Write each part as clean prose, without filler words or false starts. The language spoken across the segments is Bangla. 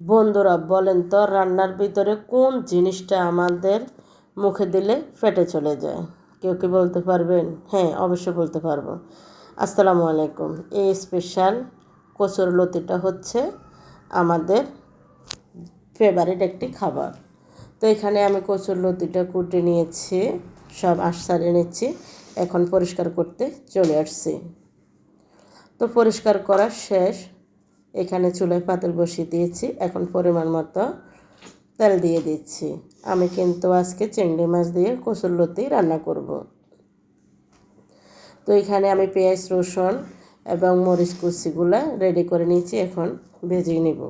বন্ধুরা বলেন তো রান্নার ভিতরে কোন জিনিসটা আমাদের মুখে দিলে ফেটে চলে যায়? কেউ কি বলতে পারবেন? হ্যাঁ, অবশ্যই বলতে পারবো। আসসালামু আলাইকুম। এই স্পেশাল কচুরলতিটা হচ্ছে আমাদের ফেভারিট একটি খাবার। তো এখানে আমি কচুরলতিটা কুটে নিয়েছি, সব আঁশ ছাড়িয়ে নিচ্ছি। এখন পরিষ্কার করতে চলে আসছি। তো পরিষ্কার করা শেষ। এখানে চুলায় পাতিল বসিয়ে দিয়েছি। এখন পরিমাণ মতো তেল দিয়ে দিচ্ছি। আমি কিন্তু আজকে চিংড়ি মাছ দিয়ে কচুরলতি রান্না করব। তো এখানে আমি পেঁয়াজ, রসুন এবং মরিচ কুচিগুলো রেডি করে নিয়েছি। এখন ভেজে নিব।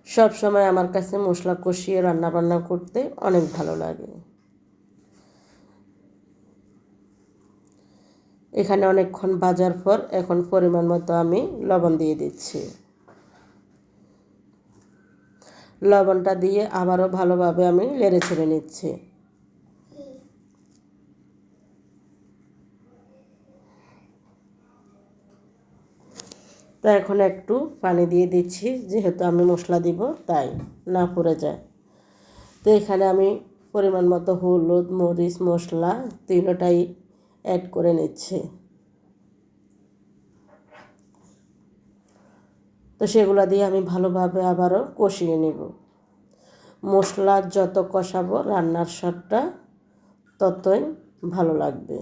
সব সময় আমার কাছে মশলা কষিয়ে রান্না করতে অনেক ভালো লাগে। এখানে অনেকক্ষণ ভাজার পর এখন পরিমাণ মতো আমি লবণ দিয়ে দিচ্ছি। লবণটা দিয়ে আবারও ভালোভাবে আমি নেড়ে ছেড়ে নিচ্ছি। তো এখন একটু পানি দিয়ে দিচ্ছি, যেহেতু আমি মশলা দিব তাই না পুড়ে যায়। তো এখানে আমি পরিমাণ মতো হলুদ, মরিচ, মশলা তিনটাই অ্যাড করে নিচ্ছি। তো সেগুলো দিয়ে আমি ভালোভাবে আবারও কষিয়ে নেব। মশলা যত কষাবো রান্নার স্বাদটা ততই ভালো লাগবে।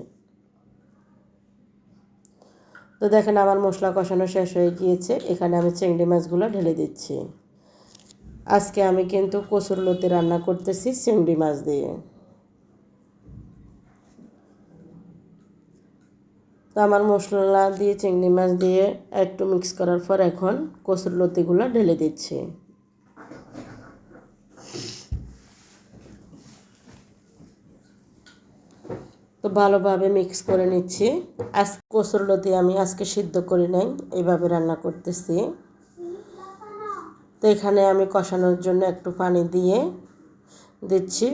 তো দেখেন আমার মশলা কষানো শেষ হয়ে গিয়েছে। এখানে আমি চিংড়ি মাছগুলো ঢেলে দিচ্ছি। আজকে আমি কিন্তু কচুরলতি রান্না করতেছি চিংড়ি মাছ দিয়ে। তো আমার মশলা দিয়ে চিংড়ি মাছ দিয়ে একটু মিক্স করার পর এখন কচুরলতিগুলো ঢেলে দিচ্ছি। তো ভালোভাবে মিক্স করে নিচ্ছি। কচুরলতি আমি আজকে সিদ্ধ করি নাই, এইভাবে রান্না করতেছি। তো এখানে আমি কষানোর জন্য একটু পানি দিয়ে দিচ্ছি।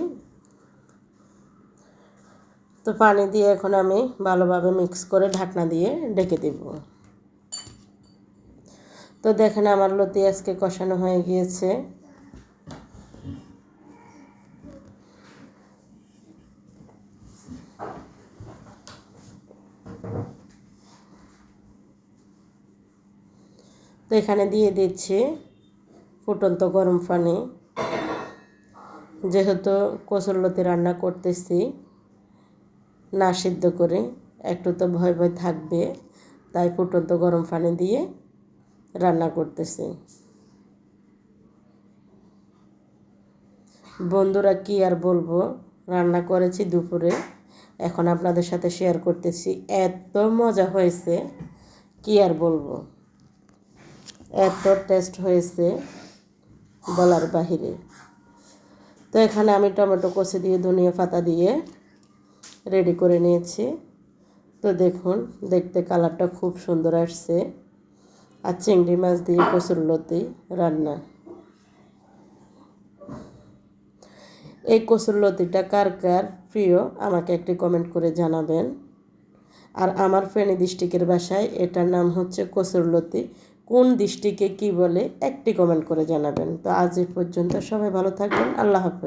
তো পানি দিয়ে এখন আমি ভালোভাবে মিক্স করে ঢাকনা দিয়ে ঢেকে দেব। তো দেখেন আমার লতি আজকে কষানো হয়ে গিয়েছে। তো এখানে দিয়ে দিচ্ছি ফুটন্ত গরম পানি। যেহেতু কচুরলতি রান্না করতেছি না সিদ্ধ করে, একটু তো ভয় ভয় থাকবে, তাই ফুটন্ত গরম পানি দিয়ে রান্না করতেছি। বন্ধুরা কি আর বলবো, রান্না করেছি দুপুরে, এখন আপনাদের সাথে শেয়ার করতেছি। এত মজা হয়েছে কি আর বলবো, এত টেস্ট হয়েছে বলার বাহিরে। তো এখানে আমি টমেটো কষে দিয়ে ধনিয়া পাতা দিয়ে রেডি করে নিয়েছি। তো দেখুন দেখতে কালারটা খুব সুন্দর আসছে। আর চিংড়ি মাছ দিয়ে কচুরলতি রান্না। এই কচুরলতিটা কার কার প্রিয় আমাকে একটি কমেন্ট করে জানাবেন। আর আমার ফেনী ডিস্ট্রিক্টের ভাষায় এটার নাম হচ্ছে কচুরলতি। কোন ডিস্ট্রিক্টে কী বলে একটি কমেন্ট করে জানাবেন। তো আজ এই পর্যন্ত, সবাই ভালো থাকবেন। আল্লাহ হাফেজ।